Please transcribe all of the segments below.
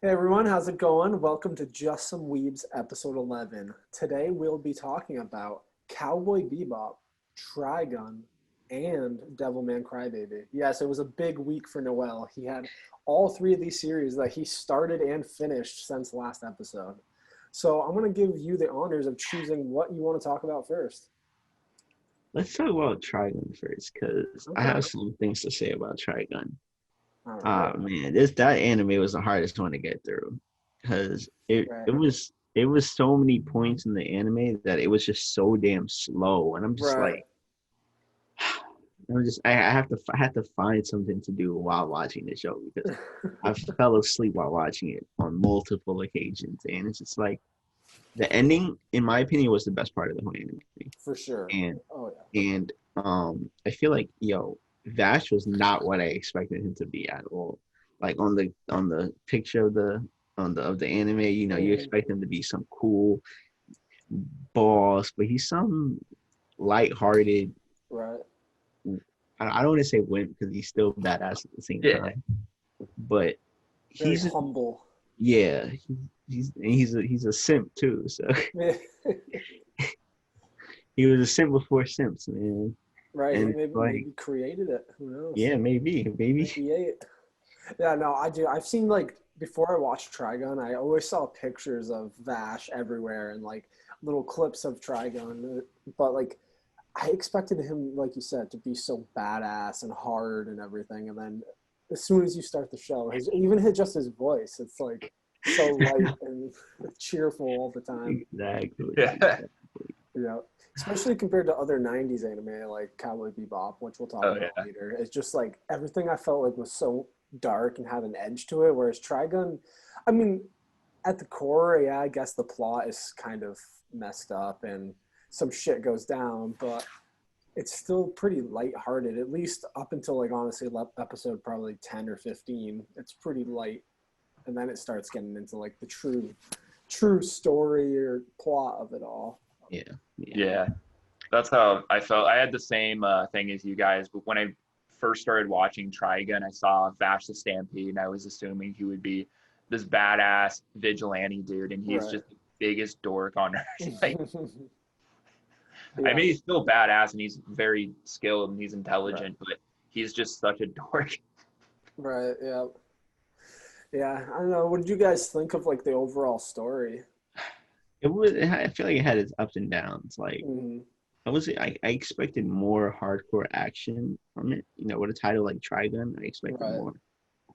Hey everyone, how's it going? Welcome to Just Some Weebs episode 11. Today we'll be talking about Cowboy Bebop, Trigun, and Devilman Crybaby. Yes, it was a big week for Noel. He had all three of these series that he started and finished since last episode. So I'm going to give you the honors of choosing what you want to talk about first. Let's talk about Trigun first, because I Okay. have some things to say about Trigun. All right. Ah man, that anime was the hardest one to get through, because it Right. it was it was so many points in the anime that it was just so damn slow, and I'm just Right. like, I have to find something to do while watching the show because I fell asleep while watching it on multiple occasions, and it's just like the ending, in my opinion, was the best part of the whole anime. For sure. And Oh yeah. I feel like Vash was not what I expected him to be at all. Like on the picture of the anime, you Mhm. expect him to be some cool boss, but he's some lighthearted. Right. I don't want to say wimp because he's still badass at the same Yeah. time, but Very he's humble. yeah, he's a simp too. So he was a simp before simps, man. Right, he And maybe like, created it. Who knows? yeah, maybe. 98. Yeah, no, I do. I've seen like before I watched Trigun, I always saw pictures of Vash everywhere and like little clips of Trigun. But like I expected him, like you said, to be so badass and hard and everything. And then as soon as you start the show, just his voice, it's like so light and cheerful all the time. Exactly. Yeah. Yeah, especially compared to other '90s anime like Cowboy Bebop, which we'll talk Oh about yeah. later. It's just like everything I felt like was so dark and had an edge to it. Whereas Trigun, I mean, at the core, yeah, I guess the plot is kind of messed up and some shit goes down, but it's still pretty lighthearted. At least up until like honestly episode probably 10 or 15, it's pretty light, and then it starts getting into like the true story or plot of it all. Yeah. Yeah. That's how I felt. I had the same thing as you guys, but when I first started watching Trigun, I saw Vash the Stampede, and I was assuming he would be this badass vigilante dude, and he's Right. just the biggest dork on earth. Like, I Yeah. mean, he's still badass and he's very skilled and he's Right. intelligent, but he's just such a dork. Right. Yeah. Yeah. I don't know. What did you guys think of like the overall story? I feel like it had its ups and downs. Like Mm, I expected more hardcore action from it. With a title like Trigun, I expected right. more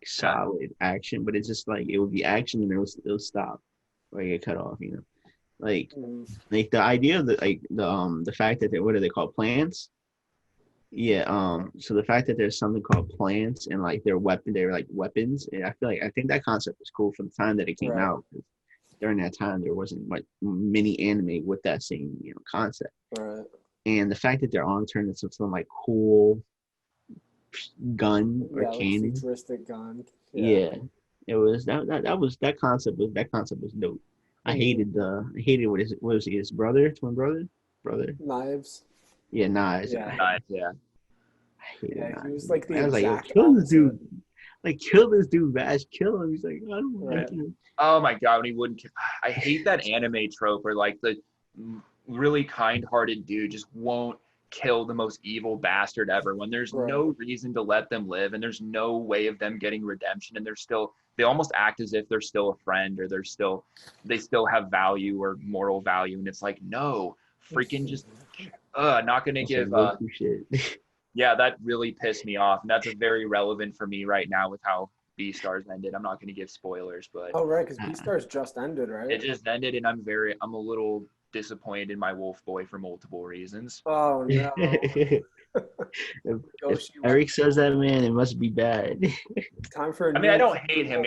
solid action, but it's just like it would be action and it'll stop or get cut off. Like Mm, like the idea of the fact that what are they called, plants? Yeah. So the fact that there's something called plants and like they're like weapons, and I think that concept was cool for the time that it came right. out. During that time, there wasn't like many anime with that same concept, Right. and the fact that they're all turned into some like cool gun or Yeah. Like cannon. futuristic gun. Yeah. Yeah, it was that concept was dope. Mm, Mm-hmm. I hated what was his brother, twin brother. knives. Yeah, Knives. Yeah. Yeah. I hated Yeah. He Knives. was like the I was like, yo, exact kill this opposite. dude. Like, kill this dude, Vash. Kill him. He's like, I don't Right. like him. Oh my God, when he wouldn't. I hate that anime trope where like the really kind-hearted dude just won't kill the most evil bastard ever when there's Right. no reason to let them live and there's no way of them getting redemption and they almost act as if they're still a friend or they still have value or moral value and it's like no, freaking just not gonna That's some give Goku shit. yeah, that really pissed me off and that's a very relevant for me right now with how B Stars ended. I'm not gonna give spoilers, but Oh, right. Because Uh, Beastars just ended, right? it just ended, and I'm a little disappointed in my Wolf Boy for multiple reasons. Oh no. if Yoshi went. Eric says that, man, it must be bad. Time for a I mean, I new. don't hate him.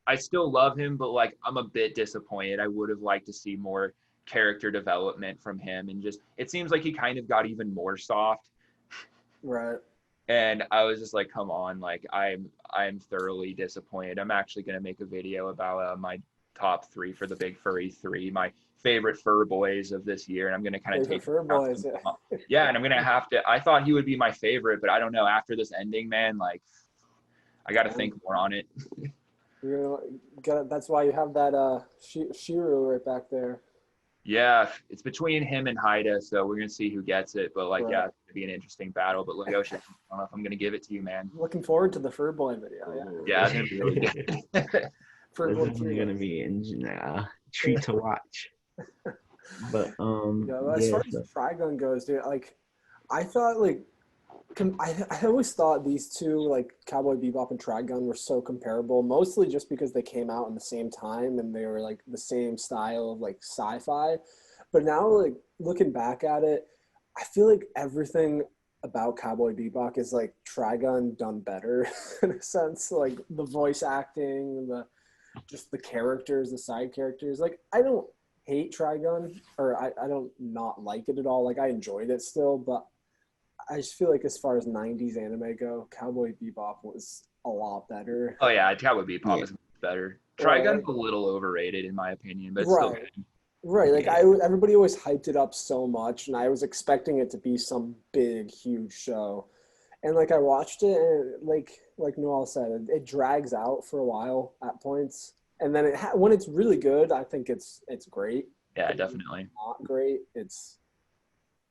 I still love him, but like I'm a bit disappointed. I would have liked to see more character development from him, and just it seems like he kind of got even more soft. Right. And I was just like, come on, like I'm thoroughly disappointed. I'm actually gonna make a video about my top three for the Big Furry 3, my favorite fur boys of this year, and I'm gonna kind of Favorite take fur boys. Yeah. yeah, and I'm gonna have to. I thought he would be my favorite, but I don't know. After this ending, man, like I got to think more on it. You're gonna get. That's why you have that Shiru right back there. Yeah, it's between him and Haida, so we're gonna see who gets it. But like, Right. yeah, it's gonna be an interesting battle. But Legoshi, I don't know if I'm gonna give it to you, man. Looking forward to the Fur Boy video. Yeah, it's gonna be really good. Fur This Boy is gonna 3. be a treat to watch. But As yeah, far as Trigun goes, dude, like I thought like I always thought these two, like Cowboy Bebop and Trigun, were so comparable, mostly just because they came out in the same time and they were like the same style of like sci-fi. But now, like looking back at it, I feel like everything about Cowboy Bebop is like Trigun done better in a sense. Like the voice acting, just the characters, the side characters. Like I don't hate Trigun, or I don't not like it at all. Like I enjoyed it still, but I just feel like as far as 90s anime go, Cowboy Bebop was a lot better. Oh yeah, Cowboy Bebop is better. Right, Trigun's a little overrated in my opinion, but it's still right, good. right. Like Yeah. everybody always hyped it up so much, and I was expecting it to be some big, huge show. And like I watched it, and like Noel said, it drags out for a while at points, and then when it's really good, I think it's great. Yeah, When it's definitely. not great, it's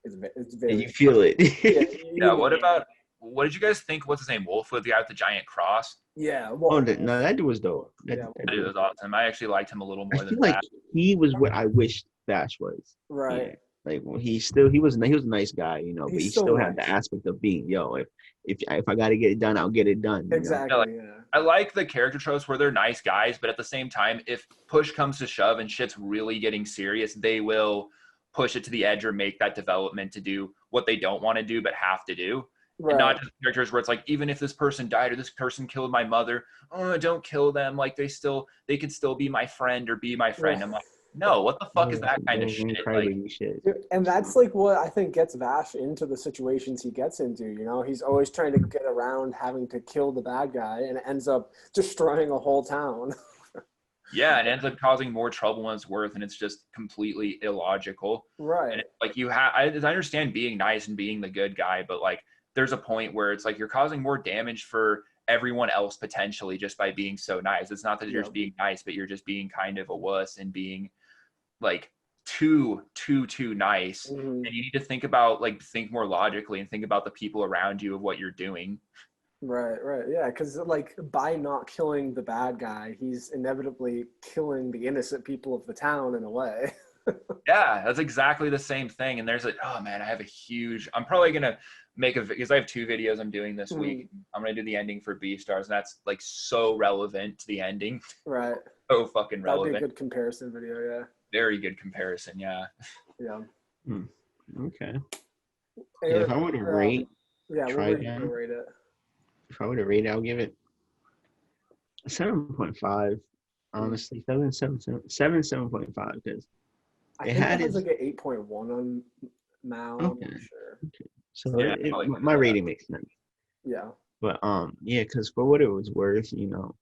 very you feel it. Yeah. What did you guys think? What's his name? Wolf with the guy with the giant cross. yeah. Oh, Well, no, that dude was dope. Yeah. That dude was awesome. I actually liked him a little I more than feel like that. he was what I wished Bash was. right. Yeah. Like well, he was a nice guy, but He's he so still had the nice. aspect of being if I gotta get it done, I'll get it done. Exactly. Yeah. I like the character tropes where they're nice guys, but at the same time, if push comes to shove and shit's really getting serious, they will push it to the edge or make that development to do what they don't want to do but have to do. Right. And not just characters where it's like, even if this person died or this person killed my mother, oh, don't kill them. Like they could still be my friend or be my friend. Right. I'm like, no, what the fuck is that kind of Devilman shit? Like, Crybaby shit. And that's like what I think gets Vash into the situations he gets into. He's always trying to get around having to kill the bad guy, and it ends up destroying a whole town. yeah, it ends up causing more trouble than it's worth, and it's just completely illogical. Right. And it's like I understand being nice and being the good guy, but like there's a point where it's like you're causing more damage for everyone else potentially just by being so nice. It's not that you're just being nice, but you're just being kind of a wuss and being like too nice. Mm-hmm. And you need to think more logically and think about the people around you of what you're doing. Right. Yeah, because like by not killing the bad guy, he's inevitably killing the innocent people of the town in a way. Yeah, that's exactly the same thing. And there's oh man, I'm probably gonna because I have 2 videos I'm doing this week. I'm gonna do the ending for Beastars, and that's like so relevant to the ending. Right. So fucking relevant. That'd be a good comparison video. Yeah. Very good comparison. Yeah. Yeah. Okay. If I were to rate, Trigun, rate it. If I were to rate it, I'll give it a 7.5. Honestly, 7.5 because I think it has like an 8.1 on Mal. Okay. I'm not sure. Okay. So my rating makes sense. Yeah. But because for what it was worth,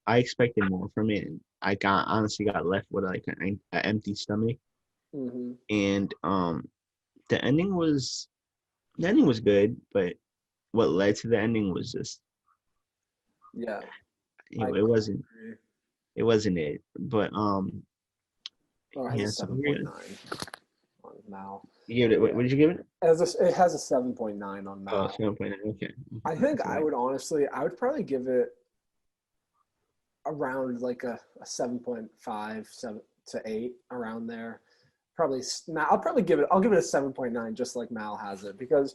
I expected more from it, and I honestly got left with like an empty stomach. Mm-hmm. And the ending was good, but what led to the ending was just it wasn't it. But it has a 7.9 on Mal. What did you give it? It has a 7.9 on Mal. Oh, 7.9. Okay. I think I would probably give it around like a 7.5, 7 to 8 around there. I'll give it a 7.9 just like Mal has it, because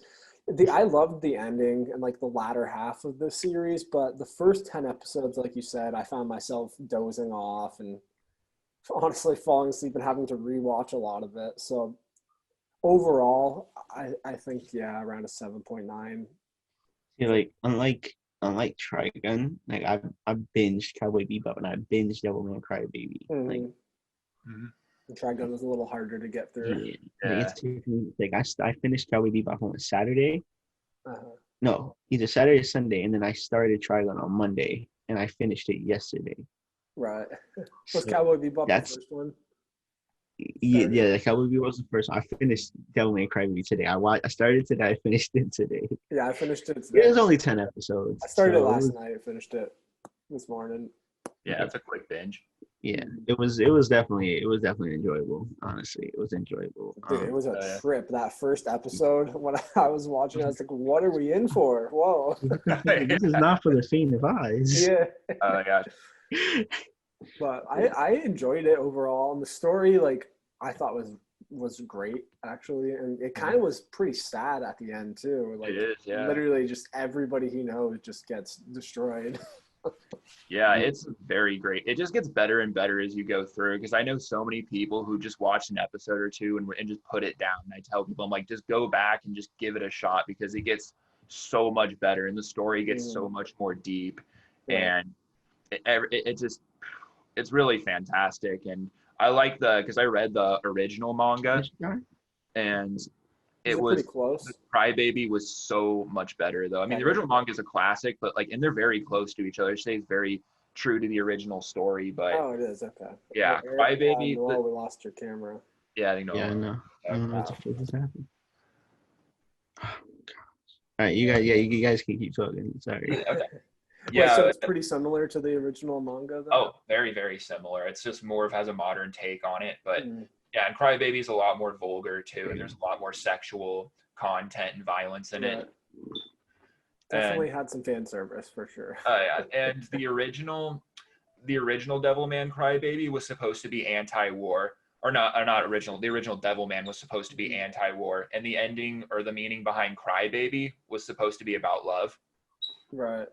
I loved the ending and like the latter half of the series, but the first 10 episodes, like you said, I found myself dozing off and honestly falling asleep and having to rewatch a lot of it. So overall, I think around a 7.9. Yeah, like unlike Trigun, like I binged Cowboy Bebop and I binged Devilman Crybaby. Mm-hmm. Like, Trigun was a little harder to get through. Yeah. Like I finished Cowboy Bebop on Saturday. Uh-huh. No, either Saturday or Sunday, and then I started Trigun on Monday, and I finished it yesterday. Right. Was Cowboy Bebop the first one? Yeah, Cowboy Bebop was the first one. I finished Devilman Crybaby today. I started today. I finished it today. Yeah, I finished it today. It was only 10 episodes. I started it last night. I finished it this morning. Yeah, it's a quick binge. Yeah, it was definitely enjoyable. Honestly, it was enjoyable. Dude, it was a trip. That first episode, when I was watching, I was like, "What are we in for? Whoa!" This is not for the faint of eyes. Yeah. Oh my gosh. But I enjoyed it overall, and the story, like, I thought was great actually, and it kind of was pretty sad at the end too. Like, It is, yeah. literally, just everybody he knows just gets destroyed. Yeah, it's very great. It just gets better and better as you go through, because I know so many people who just watch an episode or two and just put it down. And I tell people, I'm like, just go back and just give it a shot, because it gets so much better and the story gets so much more deep. Yeah. And it just, it's really fantastic. And I like because I read the original manga, and it was pretty close. the Crybaby was so much better though. I mean, the original manga is a classic, but like, and they're very close to each other. It stays very true to the original story. But Oh, it is, okay. yeah, Crybaby. Noel, we lost your camera. Yeah, I think Noel. Yeah, I know. I don't know what the fuck just happened. Oh, gosh. All right, you guys can keep talking. Sorry. Okay. Yeah, Yeah. so it's pretty similar to the original manga, though. Oh, very, very similar. It's just more of has a modern take on it, but yeah, and Crybaby is a lot more vulgar too, and there's a lot more sexual content and violence in it. Definitely had some fan service for sure. Yeah, and the original Devilman Crybaby was supposed to be anti-war, or not original. The original Devilman was supposed to be anti-war, and the ending or the meaning behind Crybaby was supposed to be about love. Right.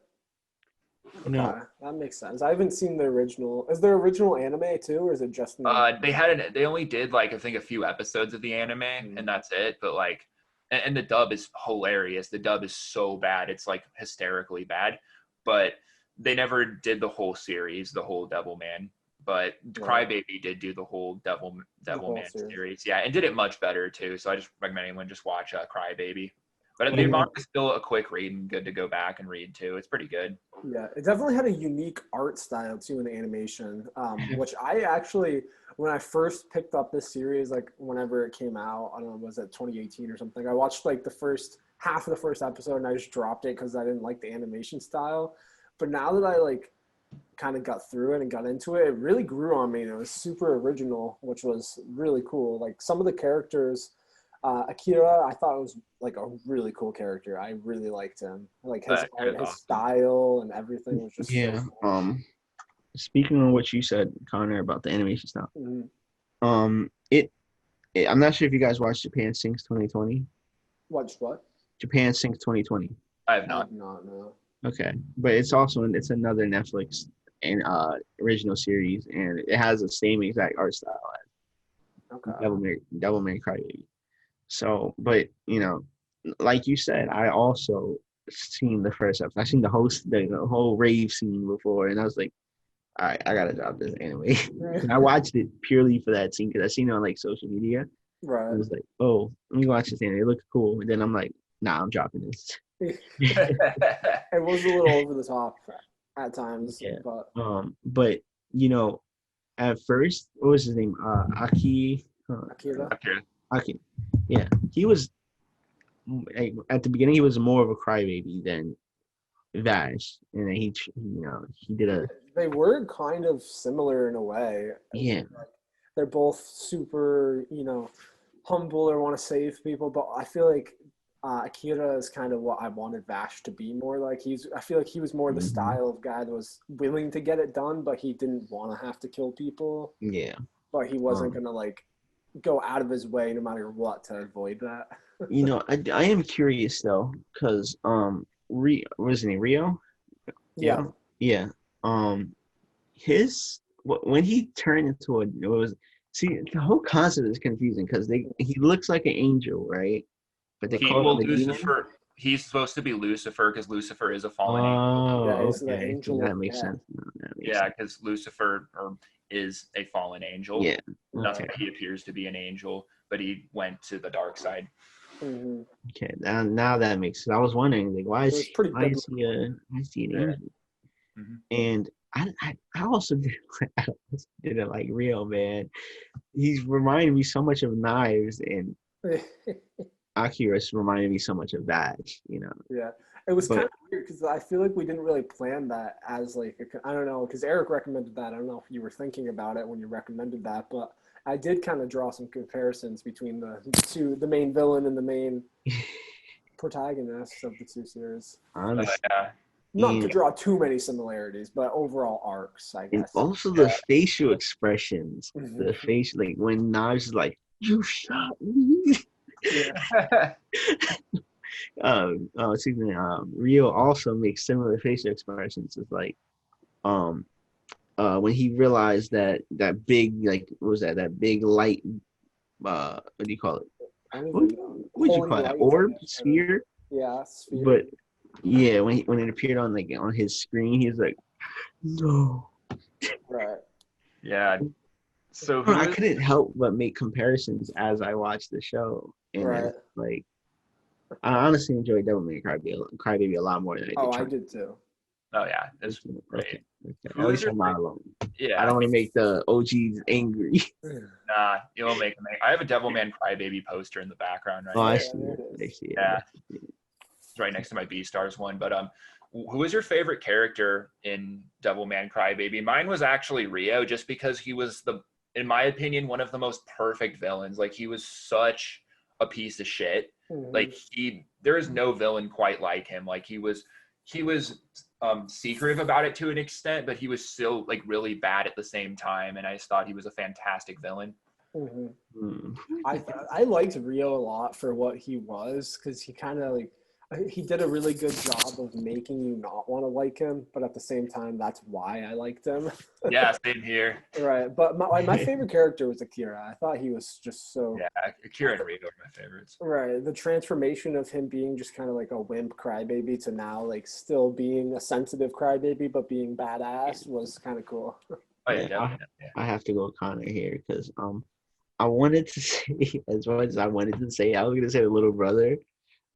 No. Okay, that makes sense. I haven't seen the original. Is there original anime too, or is it just? They only did like I think a few episodes of the anime, and that's it. But like, and the dub is hilarious. The dub is so bad, it's like hysterically bad. But they never did the whole series, the whole Devilman. But Crybaby did do the whole Devilman series, yeah, and did it much better too. So I just recommend anyone just watch Crybaby. But the manga is still a quick read and good to go back and read too. It's pretty good. Yeah, it definitely had a unique art style too in the animation, which I actually, when I first picked up this series, like whenever it came out, I don't know, was it 2018 or something? I watched like the first half of the first episode and I just dropped it because I didn't like the animation style. But now that I like kind of got through it and got into it, it really grew on me. And it was super original, which was really cool. Like some of the characters. Akira, I thought it was like a really cool character. I really liked him. Like his art, his style, and everything was just so cool. Speaking on what you said, Connor, about the animation style, I'm not sure if you guys watched Japan Sinks 2020. Watched what? Japan Sinks 2020. I have not. No. Okay, but it's another Netflix and original series, and it has the same exact art style as Devilman Crybaby. So, but like you said, I also seen the first episode. I seen the whole rave scene before, and I was like, all right, I gotta drop this anyway. And I watched it purely for that scene because I seen it on like social media. Right. I was like, oh, let me watch this anime. It looks cool. And then I'm like, nah, I'm dropping this. It was a little over the top at times. Yeah. But at first, what was his name? Akira. Yeah, he was at the beginning. He was more of a crybaby than Vash, and then he did a. They were kind of similar in a way. Yeah, they're both super, humble or want to save people, but I feel like Akira is kind of what I wanted Vash to be more like. I feel like he was more the style of guy that was willing to get it done, but he didn't want to have to kill people. Yeah, but he wasn't gonna like go out of his way no matter what to avoid that. I am curious though, because what was his name? Rio? Yeah. When he turned into the whole concept is confusing because he looks like an angel, right? But they call him Lucifer. He's supposed to be Lucifer because Lucifer is a fallen angel. Oh, okay. That makes sense. Because Lucifer is a fallen angel. Yeah. That's why he appears to be an angel, but he went to the dark side. Mm-hmm. Okay, now that makes sense. I was wondering, like, why is he an angel? Mm-hmm. And I also didn't like Rio, man. He's reminding me so much of Knives, and Akira's reminding me so much of that, Yeah, It was kind But of weird because I feel like we didn't really plan that as like I don't know, because Eric recommended that. I don't know if you were thinking about it when you recommended that, but I did kind of draw some comparisons between the main villain and the main protagonists of the two series. honestly, Yeah. Not to draw too many similarities, but overall arcs, I and guess. also the facial expressions, the Mhm. face, like when Naj is like, "You shot me." Yeah. Excuse me. Rio also makes similar facial expressions. It's like, um, when he realized that big, like, what was that? That big light. What do you call it? I don't What even know. would you Holy call that? light, I Orb guess. I don't know. sphere? Yeah, sphere. But yeah, when it appeared on like on his screen, he was like, "No." Right. Yeah. So I who is couldn't help but make comparisons as I watched the show, and Right. it's like I honestly enjoyed Devilman Crybaby a lot more than I Oh, did I Trigun. did too. Oh yeah, it's Okay, great. At Who is least your I'm not alone. I yeah, don't want to make the OGs angry. nah, you'll make them. I have a Devilman Crybaby poster in the background Oh, right I now. Yeah, see there it. it I is. see it. Yeah, it's right next to my B Stars one. But who is your favorite character in Devilman Crybaby? Mine was actually Rio, just because he was in my opinion, one of the most perfect villains. Like he was such a piece of shit. Like there is no villain quite like him. Like he was secretive about it to an extent, but he was still like really bad at the same time. And I just thought he was a fantastic villain. Mm-hmm. Hmm. I liked Rio a lot for what he was because he kind of like he did a really good job of making you not want to like him, but at the same time, that's why I liked him. Yeah, same here. Right, but my favorite character was Akira. I thought he was just so Yeah, Akira and Rio are my favorites. right. The transformation of him being just kind of like a wimp crybaby to now like still being a sensitive crybaby but being badass was kind of cool. Oh yeah, Yeah, definitely. Yeah. I have to go with Connor here because I wanted to say as much as I wanted to say I was gonna say the little brother,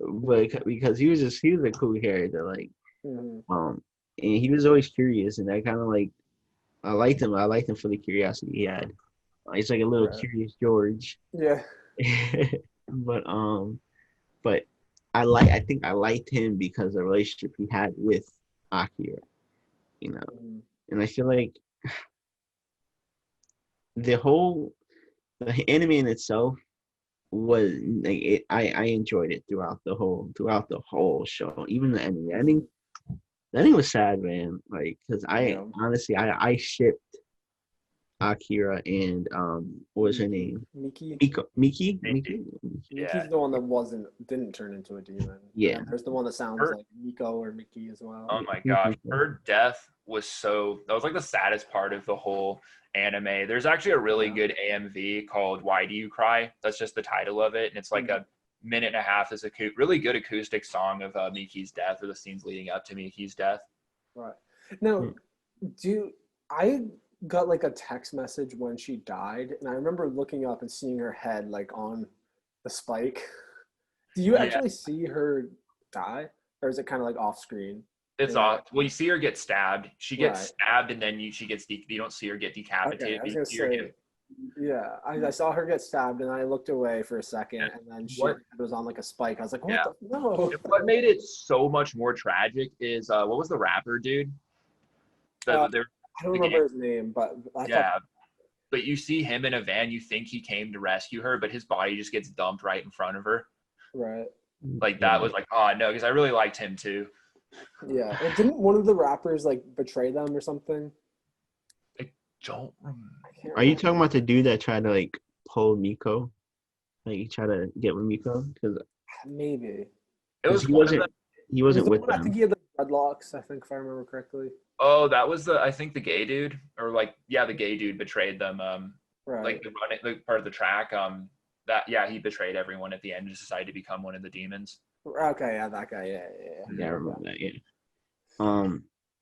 but because he was a cool character like Mm-hmm. and he was always curious and I kind of like I liked him. I liked him for the curiosity he had. He's like a little Right. curious George. Yeah. but but I think I liked him because of the relationship he had with Akira, you know. Mm-hmm. And I feel like the whole the anime in itself was like I enjoyed it throughout the whole show. Even the ending. The ending was sad, man. Like because I Yeah. honestly I shipped Akira and what was her name? Miki. Miki? Yeah. Miki's the one that didn't turn into a demon. Yeah. And there's the one that sounds Her, like Miko or Mickey as well. oh my gosh, her death was that was like the saddest part of the whole anime. There's actually a really good AMV called "Why Do You Cry?" That's just the title of it, and it's like a minute and a half. Is a really good acoustic song of Miki's death or the scenes leading up to Miki's death. Right. Now, I got like a text message when she died, and I remember looking up and seeing her head like on the spike. Do you Yeah. actually see her die, or is it kind of like off screen? It's Yeah. off. Well, you see her get stabbed. She gets Right. stabbed, and then she gets. You don't see her get decapitated. Okay, I was You gonna see her say, yeah, I saw her get stabbed, and I looked away for a second, and then she was on like a spike. I was like, what Yeah. the no? What made it so much more tragic is what was the rapper dude? I don't remember his name, but I thought but you see him in a van. You think he came to rescue her, but his body just gets dumped right in front of her. right. Like that was like, oh no, because I really liked him too. Yeah, and didn't one of the rappers like betray them or something? I don't remember. Are you talking about the dude that tried to like pull Miko? Like he tried to get with Miko? Because Maybe It was he one of wasn't them. he wasn't the with one, I them. think he had the dreadlocks. I think if I remember correctly. Oh, that was I think the gay dude, or like, yeah, the gay dude betrayed them. Right. Like like part of the track. He betrayed everyone at the end, just decided to become one of the demons. Okay, yeah, that guy. Yeah. Yeah, I remember that. Yeah.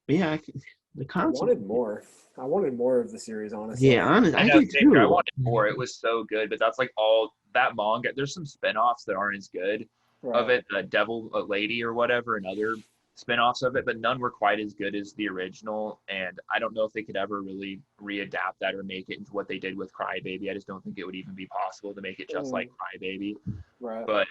But yeah, the I concept. wanted more. I wanted more of the series, honestly. Yeah, honestly, I I know, did same here. I too. wanted more. It was so good, but that's like all that manga. There's some spin-offs that aren't as good of Right. it. The Devil Lady or whatever, and other spin-offs of it, but none were quite as good as the original. And I don't know if they could ever really readapt that or make it into what they did with Crybaby. I just don't think it would even be possible to make it just like Crybaby. Right. But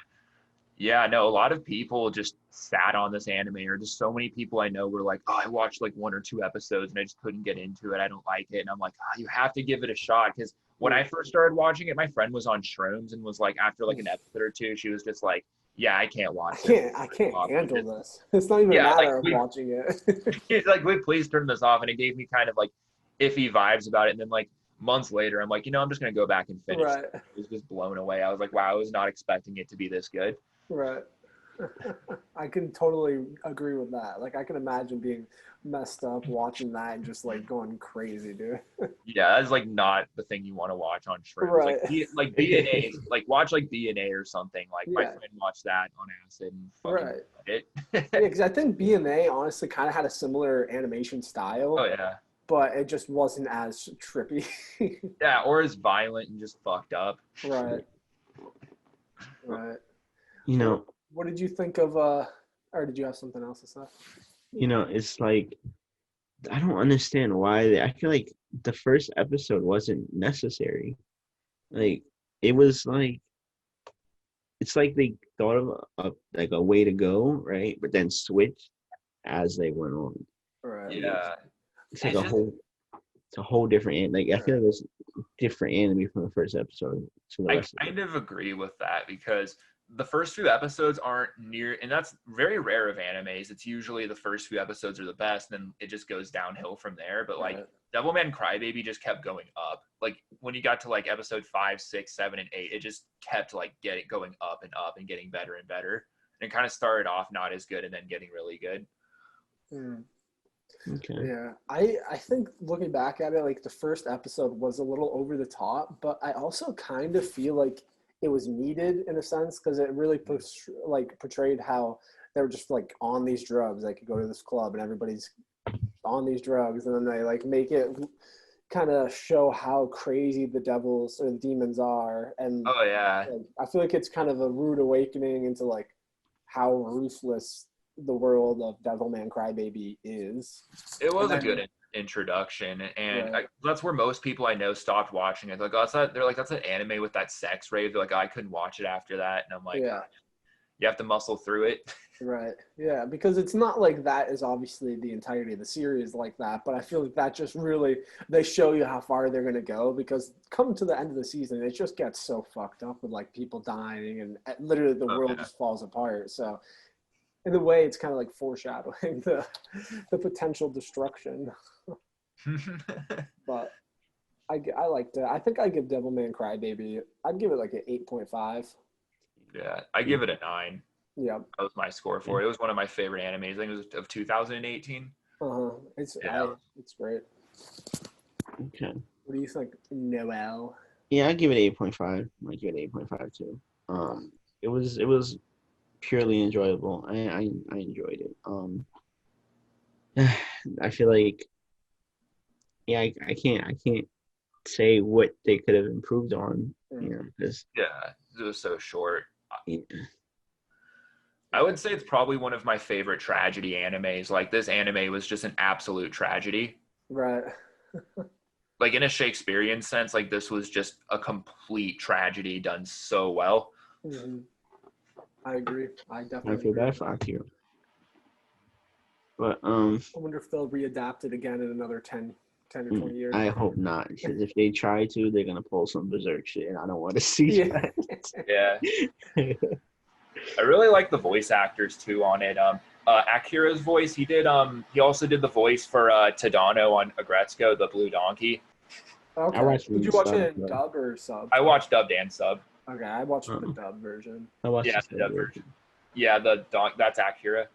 Yeah, no, a lot of people just sat on this anime, or just so many people I know were like, oh, I watched like 1 or 2 episodes and I just couldn't get into it. I don't like it. And I'm like, oh, you have to give it a shot. Because when I first started watching it, my friend was on shrooms and was like, after like an episode or two, she was just like, yeah, I can't watch this. I can't handle this. It's not even a Yeah, like matter of watching it. she's like, wait, please turn this off. And it gave me kind of like iffy vibes about it. And then like months later, I'm like, I'm just gonna go back and finish Right. it. I was just blown away. I was like, wow, I was not expecting it to be this good. Right. I can totally agree with that. Like, I can imagine being messed up watching that and just like going crazy, dude. Yeah, that's like not the thing you want to watch on shrooms. Right. Like BNA, like watch like BNA or something. Like my Yeah. friend watched that on acid and fucking Right. it. Yeah, because I think B&A honestly kind of had a similar animation style, Oh yeah. but it just wasn't as trippy. Yeah, or is violent and just fucked up. Right. Right. You know, What did you think of, or did you have something else to say? it's like I don't understand why I feel like the first episode wasn't necessary. Like it was like it's like they thought of a way to go, right? But then switched as they went on. Right. Yeah. It's like It's a whole different like I feel like it's different anime from the first episode to the I rest of kind it. of agree with that because the first few episodes aren't near, and that's very rare of animes. It's usually the first few episodes are the best, and then it just goes downhill from there. But like Right. Devilman Crybaby just kept going up. Like when you got to like episode 5, 6, 7, and 8, it just kept like going up and getting better and better. And it kind of started off not as good and then getting really good. Mm. Okay. Yeah, I think looking back at it, like the first episode was a little over the top, but I also kind of feel like it was needed in a sense because it really portrayed how they were just like on these drugs. They could go to this club and everybody's on these drugs, and then they like make it kind of show how crazy the devils or the demons are, and Oh yeah. like, I feel like it's kind of a rude awakening into like how ruthless the world of Devilman Crybaby is. It was a And then- good introduction, and Right. that's where most people I know stopped watching it. Like, oh, that's not, they're like, that's an anime with that sex rave. They're like, oh, I couldn't watch it after that, and I'm like, Yeah. you have to muscle through it. Right. Yeah, because it's not like that is obviously the entirety of the series like that, but I feel like that just really they show you how far they're gonna go because coming to the end of the season, it just gets so fucked up with like people dying and literally the world just falls apart. So in a way, it's kind of like foreshadowing the potential destruction. But I liked it. I think I give Devilman Crybaby. I'd give it like an 8.5. Yeah, I give it a 9. Yeah. That was my score for it. It was one of my favorite animes. I think it was of 2018. It's Yeah. it's great. Okay. What do you think, Noel? Yeah, I give it 8.5. I give it 8.5 too. It was purely enjoyable. I enjoyed it. I feel like I can't say what they could have improved on, because Yeah, it was so short. yeah. I would say it's probably one of my favorite tragedy animes. Like this anime was just an absolute tragedy. Right. Like in a Shakespearean sense, like this was just a complete tragedy done so well. Mm-hmm. I agree. I I definitely feel agree. bad for Akira. But I wonder if they'll readapt it again in another 10 or 20 years. I hope not, because if they try to, they're gonna pull some berserk shit, and I don't want to see Yeah. Yeah. I really like the voice actors too on it. Akira's voice, he also did the voice for Tadano on Agretzko, the blue donkey. Okay. I watched Did you watch it in the dub or sub? I watched dubbed and sub. Okay, I watched the dub version. I watched Yeah, the the dub version. Yeah, that's Akira.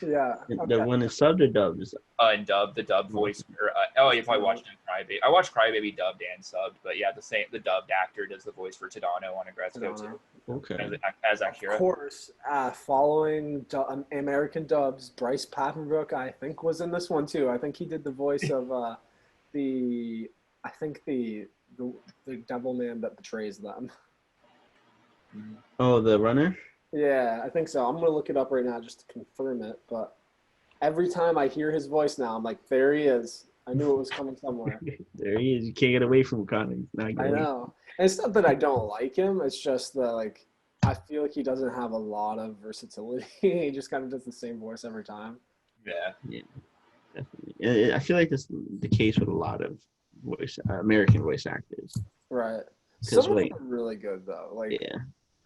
Yeah. The Okay. one is subbed or dubbed is And the dub voice. You probably watched Crybaby. I watched Crybaby dubbed and subbed, but yeah, the dubbed actor does the voice for Tadano on Agretzko too, okay. as Akira. Of course, following American dubs, Bryce Papenbrook, I think, was in this one too. I think he did the voice of the Devilman that betrays them. Oh, the runner. Yeah, I think so. I'm gonna look it up right now just to confirm it. But every time I hear his voice now, I'm like, there he is. I knew it was coming somewhere. There he is. You can't get away from Connor. I know. And it's not that I don't like him. It's just that like I feel like he doesn't have a lot of versatility. He just kind of does the same voice every time. Yeah. Yeah, definitely. I feel like that's the case with a lot of American voice actors. Right. Because Some of them are really good though. Like,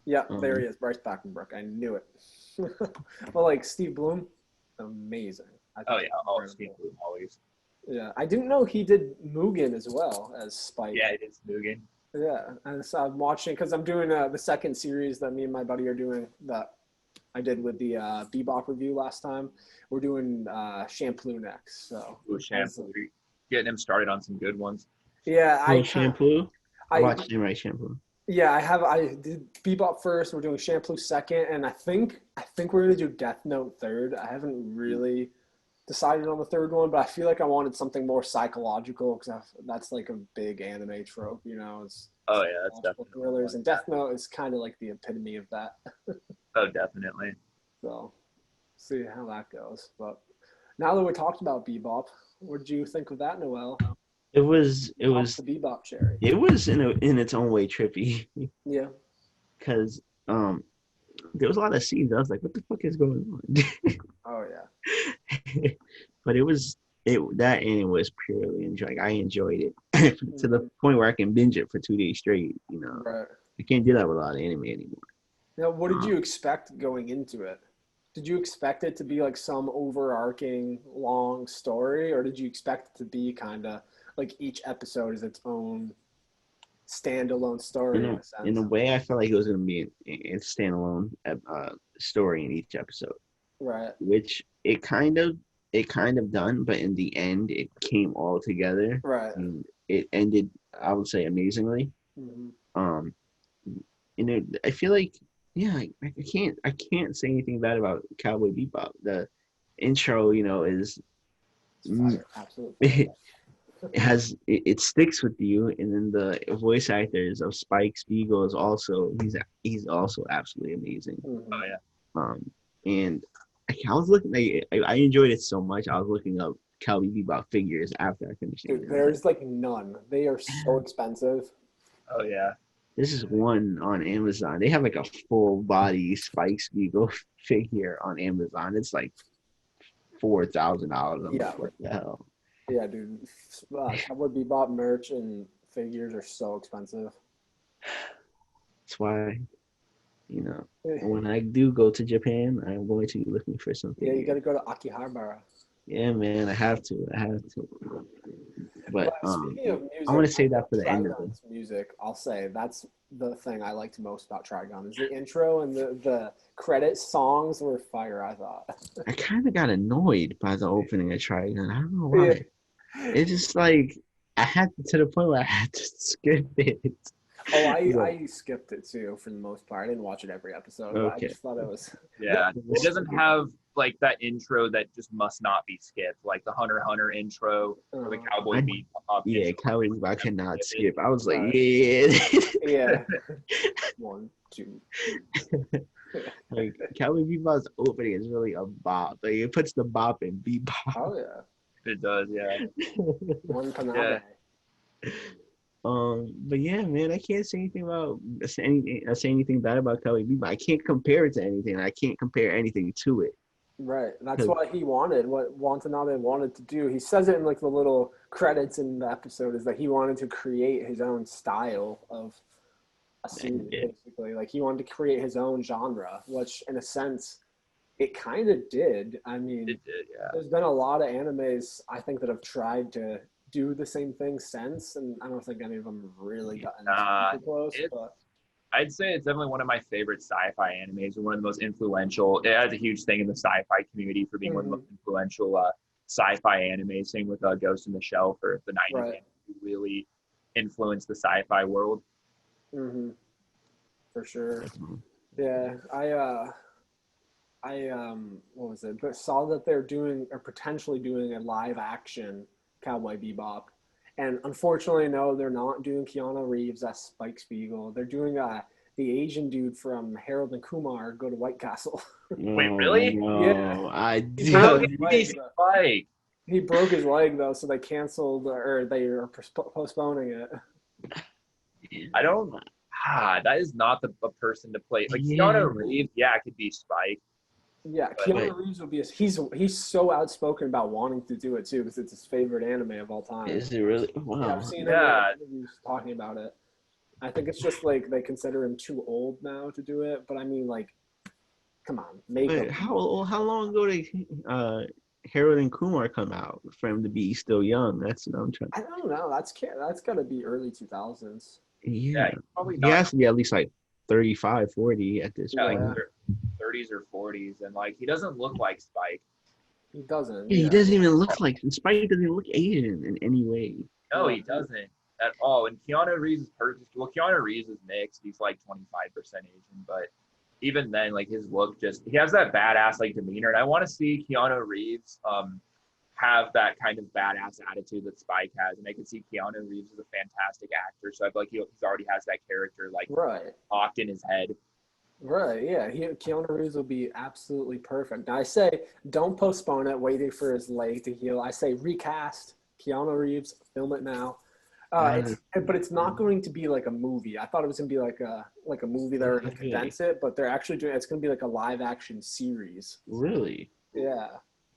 yeah, there he is, Bryce Backenbrook. I knew it. But like Steve Bloom, amazing. I Oh think yeah. Oh, Steve Bloom always. Yeah, I didn't know he did Mugen as well as Spike. Yeah, it is Mugen. Yeah, and so I'm watching because I'm doing the second series that me and my buddy are doing that I did with the Bebop review last time. We're doing Shampoo next, so Ooh, Shampoo. Getting him started on some good ones. yeah, Shampoo. I I watched him right Shampoo. Yeah, I did Bebop first. We're doing Shampoo second, and I think we're gonna do Death Note third. I haven't really decided on the third one, but I feel like I wanted something more psychological because that's like a big anime trope, you know. It's Oh yeah, that's psychological definitely thrillers, and Death Note is kind of like the epitome of that. Oh, definitely. So, see how that goes. But now that we talked about Bebop, what did you think of that, Noel? It was The Bebop cherry. it was in its own way trippy. Yeah. Because there was a lot of scenes I was like, what the fuck is going on? Oh yeah. But that anime was purely enjoying. I enjoyed it to the point where I can binge it for 2 days straight. You know, Right. I can't do that with a lot of anime anymore. Now, what did you expect going into it? Did you expect it to be like some overarching long story, or did you expect it to be kind of like each episode is its own standalone story in a sense? In a way, I felt like it was going to be a standalone story in each episode. Right. Which it kind of done, but in the end, it came all together. Right. And it ended, I would say, amazingly. Mm-hmm. I feel like, yeah, I can't say anything bad about Cowboy Bebop. The intro, is Fire. Absolutely. it sticks with you, and then the voice actors of Spike Spiegel is also he's also absolutely amazing. Mm-hmm. Oh yeah. And I was looking, I enjoyed it so much. I was looking up Cowboy Bebop figures after I finished it. Dude, there's like none. They are so expensive. Oh yeah. This is one on Amazon. They have like a full body Spike Spiegel figure on Amazon. It's like $4,000. Yeah. Like, what the hell? Yeah, dude. Cowboy Bebop merch and figures are so expensive. That's why, when I do go to Japan, I'm going to be looking for something. Yeah, you got to go to Akihabara. Yeah, man, I have to. But speaking of music, I want to say that for the end of it. Music, I'll say that's the thing I liked most about Trigun is the intro and the credit songs were fire. I thought. I kind of got annoyed by the opening of Trigun. I don't know why. Yeah. It's just like I had to the point where I had to skip it. Oh, I skipped it too for the most part. I didn't watch it every episode. Okay. I just thought it was. Yeah, it doesn't have like that intro that just must not be skipped, like the Hunter x Hunter intro or the Cowboy Bebop. Yeah, Cowboy Bebop I cannot skip. I was like, yeah. 1, 2. Like Cowboy Bebop's opening is really a bop. Like it puts the bop in Bebop. Oh yeah. It does, yeah. One Paname. Yeah. But yeah, man, I can't say anything bad about Cowboy Bebop. I can't compare it to anything. I can't compare anything to it. Right. That's what he wanted. What Watanabe wanted to do. He says it in like the little credits in the episode is that he wanted to create his own style of a series, basically. Like he wanted to create his own genre, which in a sense it kind of did. I mean, it did, yeah. There's been a lot of animes I think that have tried to do the same thing since, and I don't think any of them have really gotten too close. But I'd say it's definitely one of my favorite sci-fi animes and one of the most influential. It has a huge thing in the sci-fi community for being one of the most influential sci-fi animes. Same with Ghost in the Shell for the 90s. Right. It really influenced the sci-fi world. Mm-hmm. For sure. Yeah, I what was it? But saw that they're doing or potentially doing a live action Cowboy Bebop, and unfortunately, no, they're not doing Keanu Reeves as Spike Spiegel. They're doing the Asian dude from Harold and Kumar Go to White Castle. Wait, really? No, yeah, I did. Spike. He broke his leg though, so they canceled or they are postponing it. I don't. that is not a person to play. Like Yeah. Keanu Reeves, yeah, it could be Spike. Yeah, Keanu Reeves would be. He's so outspoken about wanting to do it too because it's his favorite anime of all time. Is it really? Yeah, Wow. I've seen him in interviews talking about it. I think it's just like they consider him too old now to do it. But I mean, like, come on, make him. How long ago did Harold and Kumar come out for him to be still young? That's what I'm trying. I don't know. That's got to be early 2000s. Yeah, probably he not. has to be at least like 35, 40 at this point. Like 30s or 40s, and like he doesn't look like Spike. He doesn't. Yeah, he doesn't even look like Spike. Doesn't look Asian in any way. No, he doesn't at all. And Keanu Reeves is perfect. Well, Keanu Reeves is mixed. He's like 25% Asian, but even then, like his look, he has that badass like demeanor, and I want to see Keanu Reeves have that kind of badass attitude that Spike has, and I can see Keanu Reeves as a fantastic actor. So I feel like he's already has that character like locked in his head. Right, yeah. Keanu Reeves will be absolutely perfect. Now, I say don't postpone it, waiting for his leg to heal. I say recast Keanu Reeves, film it now. But it's not going to be like a movie. I thought it was going to be like a movie that are going to condense it, but they're actually doing it's going to be like a live action series. Really? Yeah.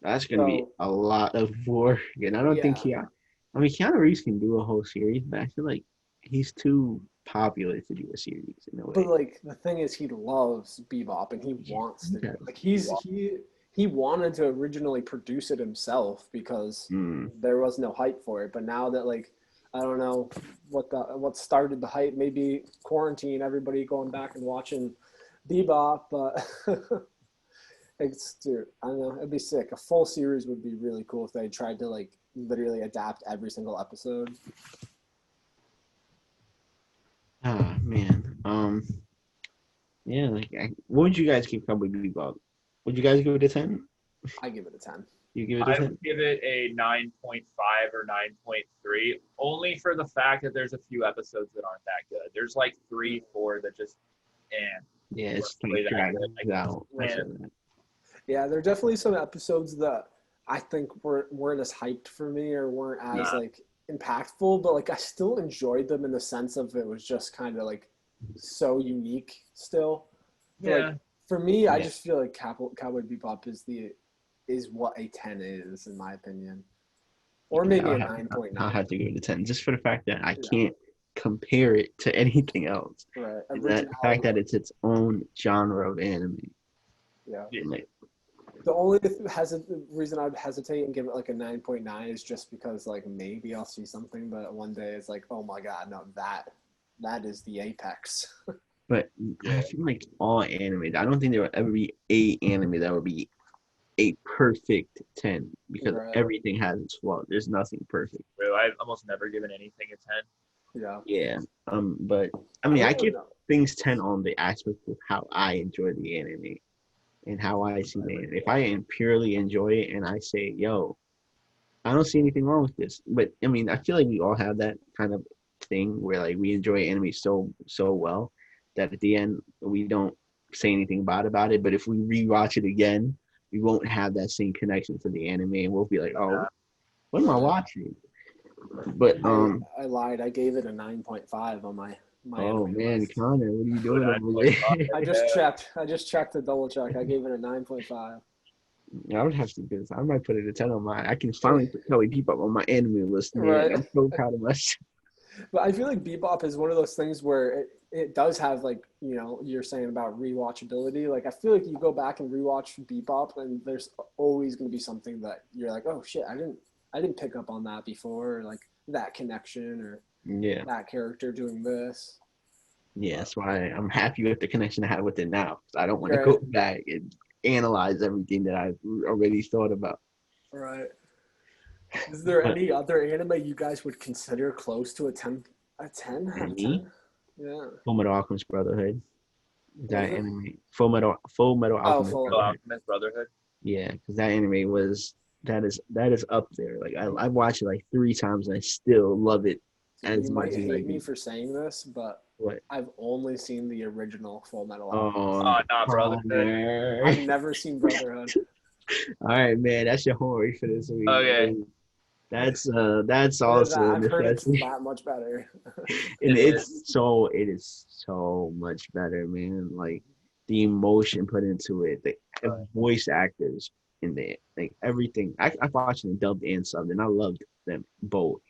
That's going to be a lot of work. And I don't think Keanu Reeves can do a whole series, but I feel like he's too popular to do a series in a way. But like the thing is, he loves Bebop and he wants to. Like he wanted to originally produce it himself because there was no hype for it. But now that like I don't know what started the hype, maybe quarantine, everybody going back and watching Bebop, but dude, I don't know, it'd be sick. A full series would be really cool if they tried to like literally adapt every single episode. Ah, man. Yeah, like, what would you guys give Cowboy Bebop? Would you guys give it a 10? I give it a 10. You give it a 10? I would give it a 9.5 or 9.3, only for the fact that there's a few episodes that aren't that good. There's like 3, 4 that just, yeah, it's like dragged out. Yeah, there are definitely some episodes that I think weren't as hyped for me or weren't as like impactful, but like I still enjoyed them in the sense of it was just kind of like so unique still. Yeah. Like, for me, I just feel like Cowboy Bebop is what a 10 is in my opinion, or maybe a 9.9. I'll have to give it a 10 just for the fact that I can't compare it to anything else. Right. The fact that it's its own genre of anime. Yeah. Like, the only reason I'd hesitate and give it like a 9.9 is just because like maybe I'll see something, but one day it's like, oh my god, no, that is the apex. But I feel like all anime, I don't think there will ever be a anime that will be a perfect 10 because everything has its flaws. There's nothing perfect. Well, I've almost never given anything a 10. Yeah. Yeah. But I mean, I give things 10 on the aspect of how I enjoy the anime and how I see the anime. If I purely enjoy it and I say, yo, I don't see anything wrong with this. But I mean, I feel like we all have that kind of thing where like we enjoy anime so well that at the end we don't say anything bad about it. But if we rewatch it again, we won't have that same connection to the anime, and we'll be like, "Oh, what am I watching?" But I lied. I gave it a 9.5 on my. Oh man, list. Connor, what are you doing over there? I just checked to double check. I gave it a 9.5. I would have to do this. I might put it a 10 on mine. I can finally put Cowboy Bebop on my anime list. Man. Right. I'm so proud of myself. But I feel like Bebop is one of those things where it does have, like, you know, you're saying about rewatchability. Like, I feel like you go back and rewatch Bebop, and there's always going to be something that you're like, oh shit, I didn't pick up on that before, or like that connection, or that character doing this. Yeah, that's why I'm happy with the connection I have with it now. I don't want to go back and analyze everything that I've already thought about. Right. Is there any other anime you guys would consider close to a 10? A 10? Me? Yeah. Fullmetal Alchemist Brotherhood. That anime. Fullmetal Alchemist Brotherhood. Yeah, because that anime that is up there. Like I watched it like 3 times and I still love it as much as I do. You might hate me for saying this, but what? I've only seen the original Fullmetal Alchemist. Not Brotherhood. I've never seen Brotherhood. All right, man. That's your homework for this week. Okay. That's also a I've heard it's necessity. that much better. And It it is so much better, man. Like the emotion put into it, the voice actors in there, like everything. I've watched it dubbed and subbed, and I loved them both.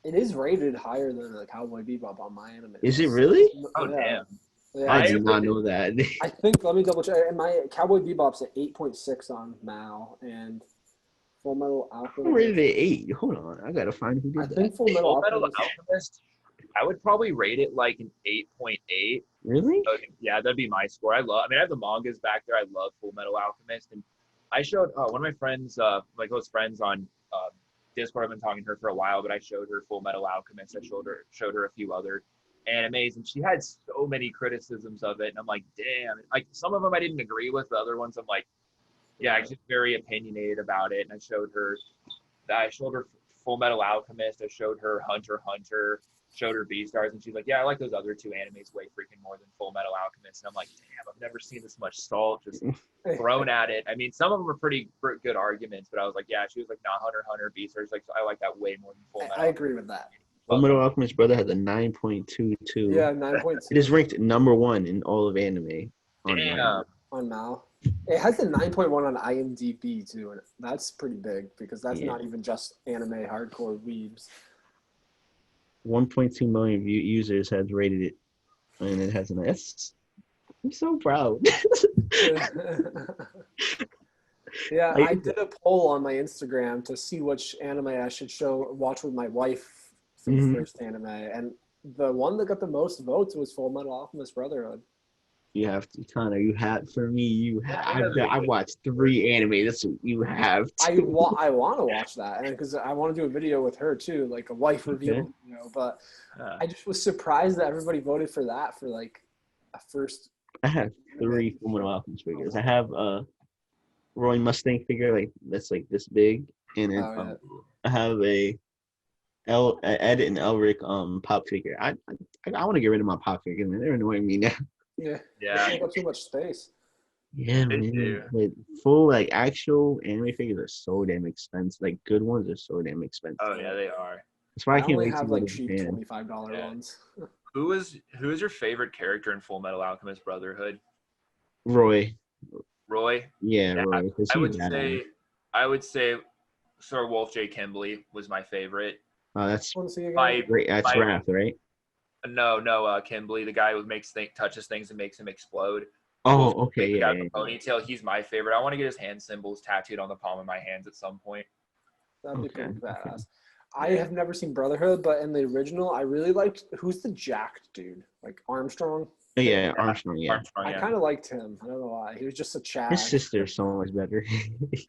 It is rated higher than the Cowboy Bebop on my anime Is it list. really? Oh Yeah. damn! Yeah, I I did not know that. I think, let me double check. And my Cowboy Bebop's at 8.6 on Mal, and Full Metal I'm rated Alchemist. at 8. Hold on, I gotta find who I did that. think Full Metal Full Metal Alchemist. Alchemist. I would probably rate it like an 8.8. Really? Okay, yeah, that'd be my score. I mean, I have the mangas back there. I love Full Metal Alchemist, and I showed one of my friends, my close friends on Discord. I've been talking to her for a while, but I showed her Full Metal Alchemist. I showed her a few other animes, and she had so many criticisms of it, and I'm like, damn. Like some of them I didn't agree with, the other ones I'm like, yeah, I'm just very opinionated about it. And I showed her Full Metal Alchemist. I showed her Hunter x Hunter. Showed her Beastars, and she's like, yeah, I like those other two animes way freaking more than Full Metal Alchemist. And I'm like, damn, I've never seen this much salt just thrown at it. I mean, some of them are pretty good arguments, but I was like, yeah, she was like, nah, Hunter x Hunter, Beastars, like, I like that way more than Full Metal. I agree with that. Full Metal Alchemist brother has a 9.22. Yeah, 9.2. It is ranked number 1 in all of anime. Damn. On Mal. It has a 9.1 on IMDb too, and that's pretty big because that's not even just anime hardcore weebs. 1.2 million users has rated it, and it has an S. I'm so proud. Yeah, I did a poll on my Instagram to see which anime I should watch with my wife for the first anime, and the one that got the most votes was Full Metal Alchemist Brotherhood. You have to, Connor. You have for me. I watched 3 anime. That's what you have. I want to watch that, and because I want to do a video with her too, like a wife review, But I just was surprised that everybody voted for that for like a first. I have 3 Full Metal Alchemist figures. I have a Roy Mustang figure that's like this big, and then I have a Ed and Elric pop figure. I want to get rid of my pop figures, man. They're annoying me now. Yeah. Yeah. They got too much space. Yeah, man. But full actual anime figures are so damn expensive. Like good ones are so damn expensive. Oh yeah, they are. That's why I can't only wait have to go like to cheap Japan. $25 ones. Who is your favorite character in Full Metal Alchemist Brotherhood? Roy. Roy? Yeah, Roy. I would say Sir Wolf J. Kimberly was my favorite. That's great. That's Wrath, right? No, Kimberly, the guy who touches things and makes him explode. Oh, okay, the guy yeah. with the ponytail, he's my favorite. I want to get his hand symbols tattooed on the palm of my hands at some point. That'd be pretty badass. I have never seen Brotherhood, but in the original, I really liked who's the jacked dude, like Armstrong. Yeah, Armstrong. Yeah, Armstrong, I kind of liked him. I don't know why. He was just a Chad. his sister's so much better.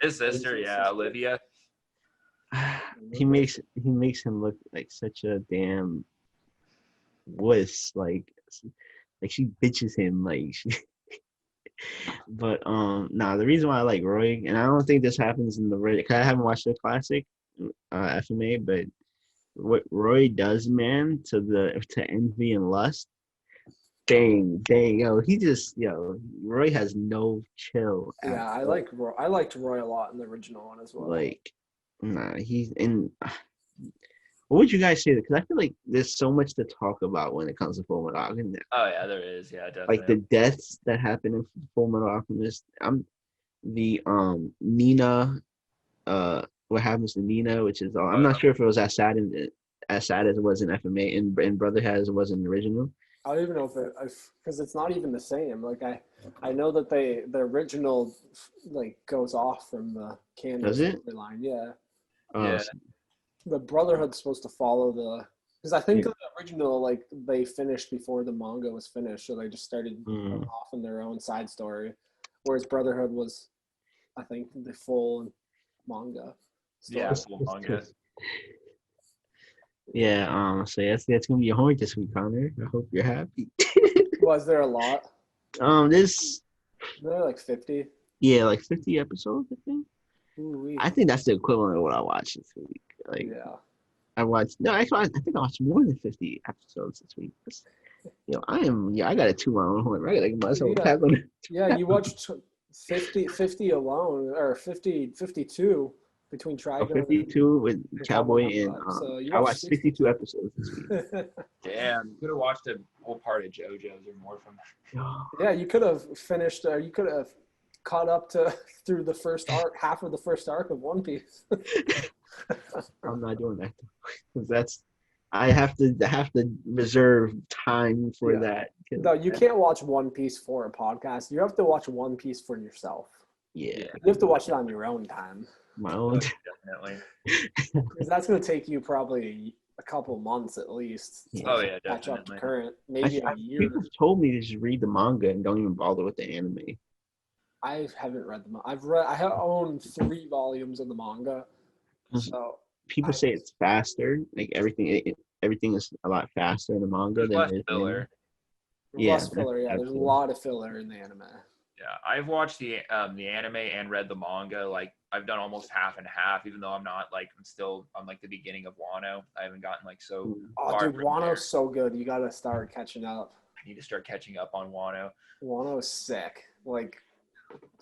His sister, yeah, Olivia. He makes him look like such a damn wuss. Like she bitches him like. But the reason why I like Roy, and I don't think this happens in the because I haven't watched the classic FMA, but what Roy does, man, to envy and lust, dang, Roy has no chill. Yeah, I liked Roy a lot in the original one as well. Like, he's in. What would you guys say? Because I feel like there's so much to talk about when it comes to Full Metal Alchemist. Oh yeah, there is. Yeah, definitely. Like the deaths that happen in Full Metal Alchemist. Nina. What happens to Nina, which is I'm not sure if it was as sad as it was in FMA and Brotherhood as it was in the original. I don't even know because it's not even the same. Like I know that the original like goes off from the canon storyline. Yeah. Yeah. The Brotherhood's supposed to follow because I think the original like they finished before the manga was finished, so they just started going off in their own side story, whereas Brotherhood was, I think, the full manga. Yeah, full manga. Yeah. So that's gonna be your homework this week, Connor. I hope you're happy. Was there a lot? There like 50. Yeah, like 50 episodes, I think. Ooh-wee. I think that's the equivalent of what I watched this week. Like, yeah. I think I watched more than 50 episodes this week. I got a 2 hour homework. I gotta get myself back on it. Yeah, you watched 50 alone, or 52, between Oh, Trigun 52 with and Cowboy Cowboy and Bebop. So you I watched watched 62 episodes this week. Damn, you could have watched a whole part of JoJo's or more from that. Yeah, you could have finished. You could have caught up to through the first arc, half of the first arc of One Piece. I'm not doing that because I have to reserve time for Yeah. that. No, you can't watch One Piece for a podcast. You have to watch One Piece for yourself. Yeah, You have to watch it on your own time. my own. Definitely. Because that's going to take you probably a couple months at least to Oh yeah, catch up to definitely. current. Maybe a year. People told me to just read the manga and don't even bother with the anime. I haven't read them. I have owned 3 volumes of the manga. So People say it's faster. Like everything is a lot faster in the manga There's than less it is in filler. anime. less Yeah, filler. Yeah, that's there's a cool. lot of filler in the anime. Yeah, I've watched the anime and read the manga. Like I've done almost half and half, even though I'm not like I'm still on like the beginning of Wano. I haven't gotten like so Oh, far dude, from there. Wano's so good. You got to start catching up. I need to start catching up on Wano. Wano's sick. Like,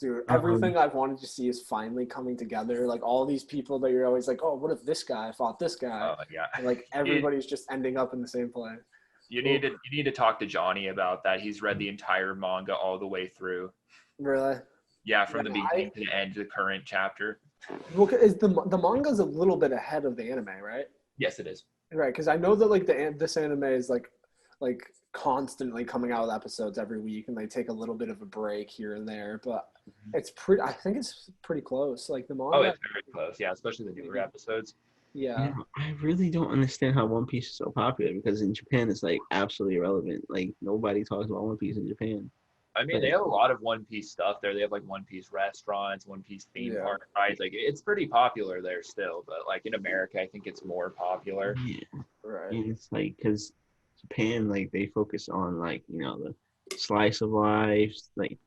dude, everything I've wanted to see is finally coming together. Like all these people that you're always like, oh, what if this guy fought this guy? Yeah. And, like everybody's just ending up in the same place. You need to talk to Johnny about that. He's read the entire manga all the way through. Really? Yeah, from the beginning to the end to the current chapter. Well, is the manga's a little bit ahead of the anime, right? Yes, it is. Right, because I know that like this anime is like constantly coming out with episodes every week, and they take a little bit of a break here and there, but it's pretty. I think it's pretty close. Like the manga. Oh, it's very close. Yeah, especially the newer episodes. Yeah. I really don't understand how One Piece is so popular because in Japan it's like absolutely irrelevant. Like nobody talks about One Piece in Japan. I mean, they have a lot of One Piece stuff there. They have like One Piece restaurants, One Piece theme park rides. Like it's pretty popular there still, but like in America, I think it's more popular. Yeah, Right. and it's like because Japan, like they focus on like the slice of life. Like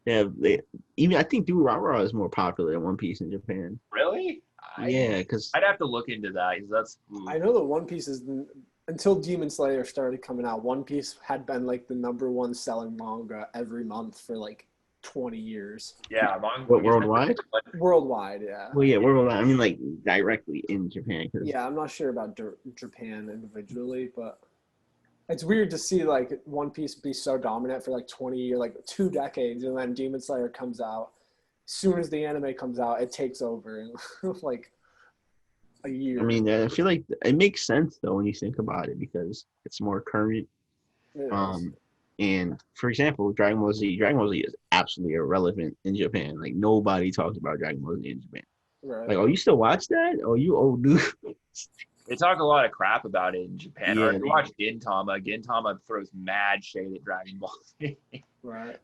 they even I think Do Ra Ra is more popular than One Piece in Japan. Really? Yeah, because I'd have to look into that because that's. I know that One Piece is until Demon Slayer started coming out. One Piece had been like the #1 selling manga every month for like 20 years. Yeah, what worldwide? Worldwide, yeah. Well, yeah, worldwide. I mean, like directly in Japan. Yeah, I'm not sure about Japan individually, but it's weird to see like One Piece be so dominant for like 20 or like 2 decades, and then Demon Slayer comes out. As soon as the anime comes out, it takes over in like a year. I mean, I feel like it makes sense though when you think about it because it's more current. And for example, Dragon Ball Z is absolutely irrelevant in Japan. Like nobody talks about Dragon Ball Z in Japan. Right. Like, oh, you still watch that? Oh, you old dude. They talk a lot of crap about it in Japan. Yeah, Or if you watch Gintama, Gintama throws mad shade at Dragon Ball Z. Right.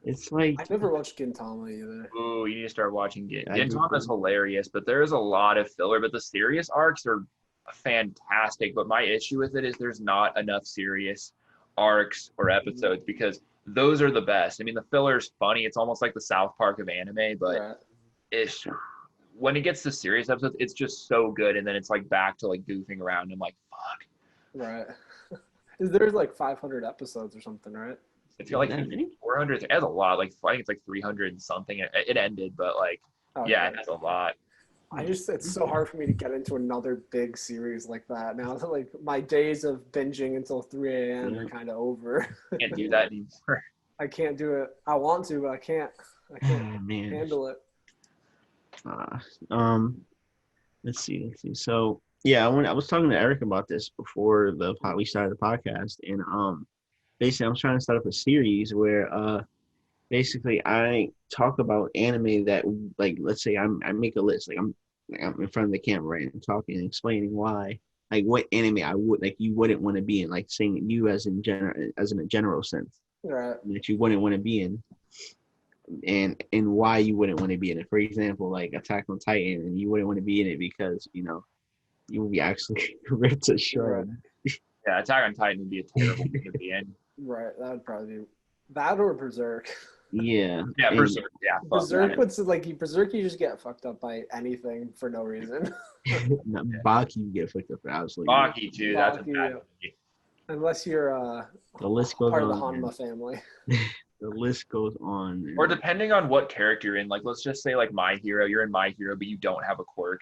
It's like I never watched Gintama either. Ooh, you need to start watching I do Gintama is hilarious, but there is a lot of filler. But the serious arcs are fantastic. But my issue with it is there's not enough serious arcs or episodes because those are the best. I mean, the filler is funny. It's almost like the South Park of anime, but when it gets to serious episodes, it's just so good. And then it's like back to like goofing around and like, fuck. Right. There's like 500 episodes or something, right? It's got like 400. It has a lot. Like I think it's like 300 and something. It ended, but like, yeah, it has a lot. It's so hard for me to get into another big series like that now. Like my days of binging until 3 a.m. are kind of over. Can't do that anymore. I can't do it. I want to, but I can't. Handle it. Let's see. So yeah, I was talking to Eric about this before we started the podcast, and basically I'm trying to start up a series where basically I talk about anime that, like, let's say I make a list, like I'm in front of the camera right and talking and explaining why, like what anime you wouldn't want to be in, like saying you as in a general sense, right, that you wouldn't want to be in, and why you wouldn't want to be in it. For example, like Attack on Titan, and you wouldn't want to be in it because you would be actually ripped to shreds. Right. Yeah, Attack on Titan would be a terrible thing to be in. Right, that would probably be that or Berserk. Yeah. Yeah, Berserk. Yeah. Berserk Berserk, you just get fucked up by anything for no reason. Baki, you get fucked up for absolutely. Baki too. That's a bad movie. Unless you're the list goes part on, of the Hanma family. the list goes on. Or depending on what character you're in, like let's just say like My Hero, you're in My Hero, but you don't have a quirk.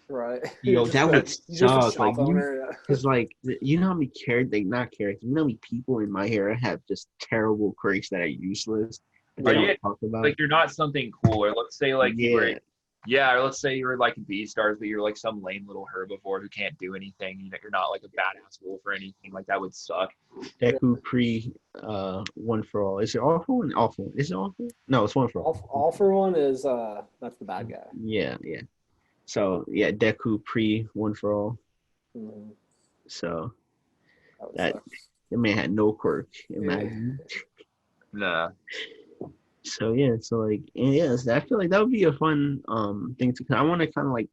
Right. Yo, that would you're just a suck. Like shop owner. because like you know how many characters, not characters, you know how many people in My Hero have just terrible quirks that are useless. That Or they you don't talk about. like you're not something cool, or let's say like you were Yeah, yeah, or let's say you're like B-stars, but you're like some lame little herbivore who can't do anything. You're not like a badass wolf or anything. Like that would suck. Deku Pre, One for All. Is it awful and awful? Is it awful? No, it's One for All. All for One is that's the bad guy. Yeah, yeah. So yeah, Deku Pre, One for All. Mm-hmm. So That that the man had no quirk. Imagine. Nah. So yeah, so like and yes, I feel like that would be a fun thing to. I want to kind of like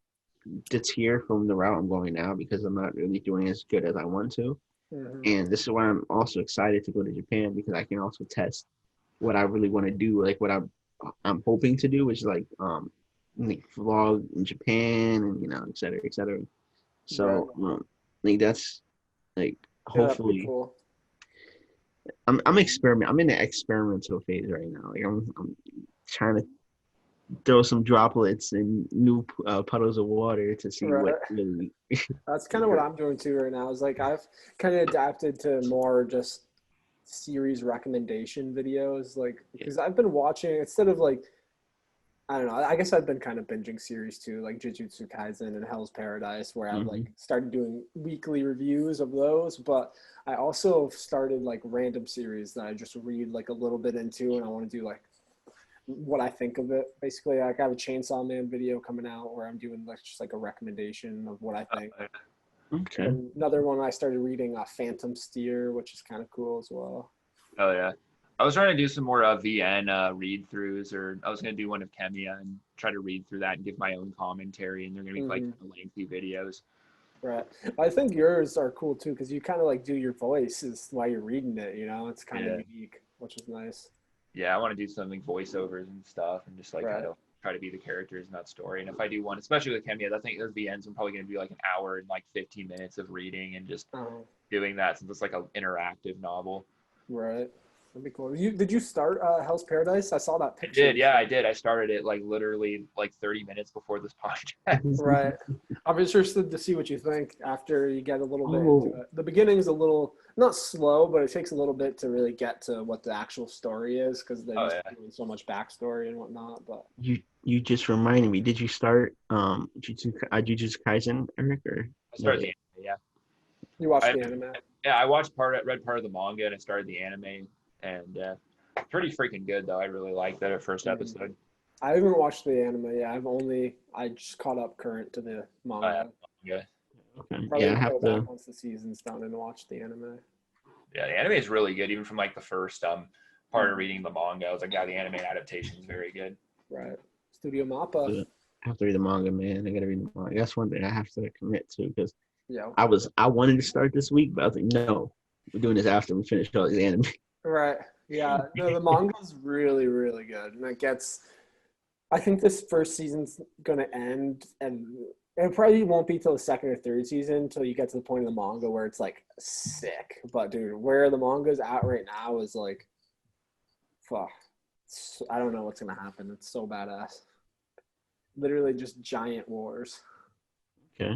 deter from the route I'm going now because I'm not really doing as good as I want to. Mm-hmm. And this is why I'm also excited to go to Japan because I can also test what I really want to do, like what I'm hoping to do, which is like vlog in Japan and et cetera, et cetera. So like that's like hopefully cool. I'm experimenting. I'm in the experimental phase right now. Like I'm trying to throw some droplets in new puddles of water to see what really. That's kind of what I'm doing too right now. Is like I've kind of adapted to more just series recommendation videos, like because I've been watching instead of like I don't know. I guess I've been kind of binging series too, like Jujutsu Kaisen and Hell's Paradise, where I've like started doing weekly reviews of those. But I also started like random series that I just read like a little bit into, and I want to do like what I think of it. Basically, like I have a Chainsaw Man video coming out where I'm doing like just like a recommendation of what I think. Okay. And another one I started reading, Phantom Steer, which is kind of cool as well. Oh yeah. I was trying to do some more VN read-throughs, or I was going to do one of Kemiya and try to read through that and give my own commentary, and they're going to be like lengthy videos. Right. I think yours are cool too because you kind of like do your voices while you're reading it. It's kind of unique, which is nice. Yeah, I want to do something voiceovers and stuff, and just like kind of try to be the characters in that story. And if I do one, especially with Kemiya, I think those VNs are probably going to be like an hour and like 15 minutes of reading and just doing that since it's like an interactive novel. Right. That'd be cool. Did you start Hell's Paradise? I saw that picture. I did. I started it like literally like 30 minutes before this podcast. Right. I'm interested to see what you think after you get a little bit into it. The beginning is a little, not slow, but it takes a little bit to really get to what the actual story is because they're just doing so much backstory and whatnot. But you just reminded me. Did you start Jujutsu Kaisen, Eric? Or I started the anime, yeah. You watched the anime? Yeah, I read part of the manga and I started the anime. And pretty freaking good though. I really liked that first episode. I haven't watched the anime yet. I just caught up current to the manga. Okay. Probably I have to once the season's done and watch the anime. Yeah, the anime is really good. Even from like the first part of reading the manga, I was like, yeah, the anime adaptation is very good. Right. Studio Mappa. I have to read the manga, man. I gotta read the manga. That's one thing I have to commit to because I wanted to start this week, but I was like, no, we're doing this after we finish all the anime. Right. Yeah. No, the manga's really, really good. And I think this first season's going to end, and it probably won't be till the second or third season until you get to the point of the manga where it's like sick. But dude, where the manga's at right now is like, fuck. I don't know what's going to happen. It's so badass. Literally just giant wars. Okay.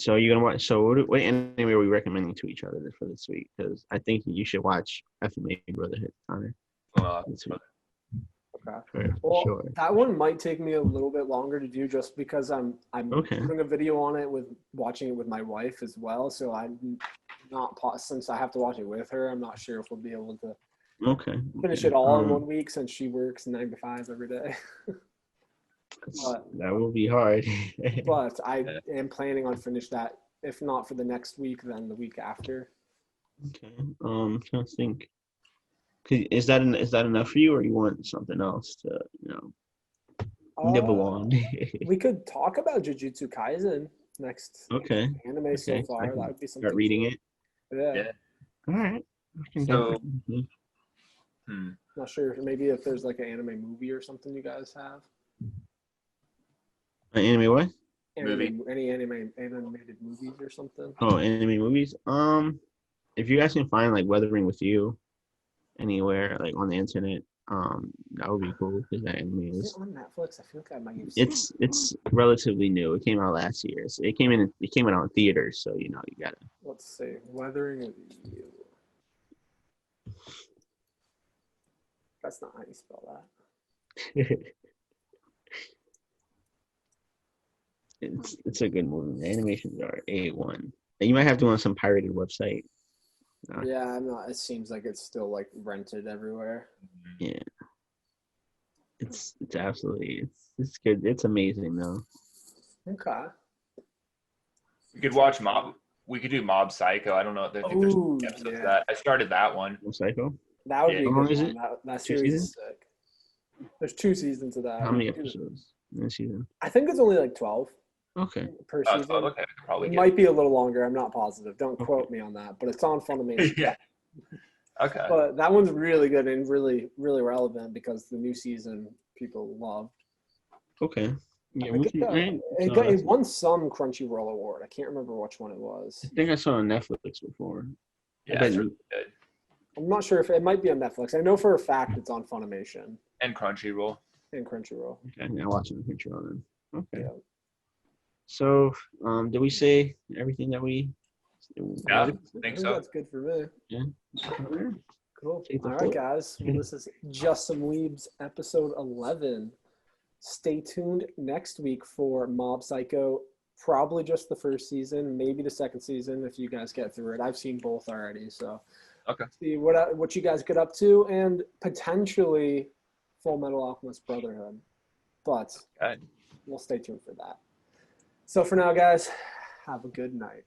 So you're gonna watch. So what anime are we recommending to each other for this week? Because I think you should watch FMA Brotherhood, Connor. Okay. Well, that one might take me a little bit longer to do just because I'm doing a video on it watching it with my wife as well. So I'm not since I have to watch it with her. I'm not sure if we'll be able to finish it all in 1 week since she works 9 to 5 every day. That will be hard. But I am planning on finish that. If not for the next week, then the week after. Okay. I'm trying to think. Is that enough for you, or you want something else to nibble on? We could talk about Jujutsu Kaisen next. Anime so far. That would be something. Start reading it. Yeah. All right. So. Not sure. Maybe if there's like an anime movie or something you guys have. An anime what? Movie. Any animated movies or something? Oh, anime movies. if you guys can find like Weathering with You anywhere like on the internet, that would be cool because that anime Is it is on Netflix? I feel like I might have seen it. it's relatively new. It came out last year. So it came out in theaters, so you gotta. Let's see. Weathering with You. That's not how you spell that. It's a good movie. The animations are A1. And you might have to go on some pirated website. Yeah, I'm not. It seems like it's still like rented everywhere. Yeah. It's absolutely it's good. It's amazing though. Okay. We could watch Mob. We could do Mob Psycho. I don't know. I think there's Ooh, episodes of yeah. that. I started that one. Psycho. That would be a How long good is one. it? That 2 series is seasons? sick. There's 2 seasons of that. How many episodes in a season? I think it's only like 12 Okay. per Oh, season. okay, I could probably It get might be a little longer. I'm not positive. Don't Okay. quote me on that, but it's on Funimation. Yeah. Okay. But that one's really good and really, really relevant because the new season people loved. Okay. Yeah, I think it won some Crunchyroll award. I can't remember which one it was. I think I saw it on Netflix before. Yeah, it's really good. I'm not sure if it might be on Netflix. I know for a fact it's on Funimation And Crunchyroll. and Crunchyroll. Okay, I'll watch it on Crunchyroll then. Okay. Yeah. So, did we say everything that we? Yeah, I I think so. That's good for me. Yeah. Cool. Take the All right, floor. guys. Well, this is Just Some Weebs, episode 11. Stay tuned next week for Mob Psycho. Probably just the first season, maybe the second season if you guys get through it. I've seen both already, so Okay. see what you guys get up to, and potentially Full Metal Alchemist Brotherhood. But Okay. we'll stay tuned for that. So for now, guys, have a good night.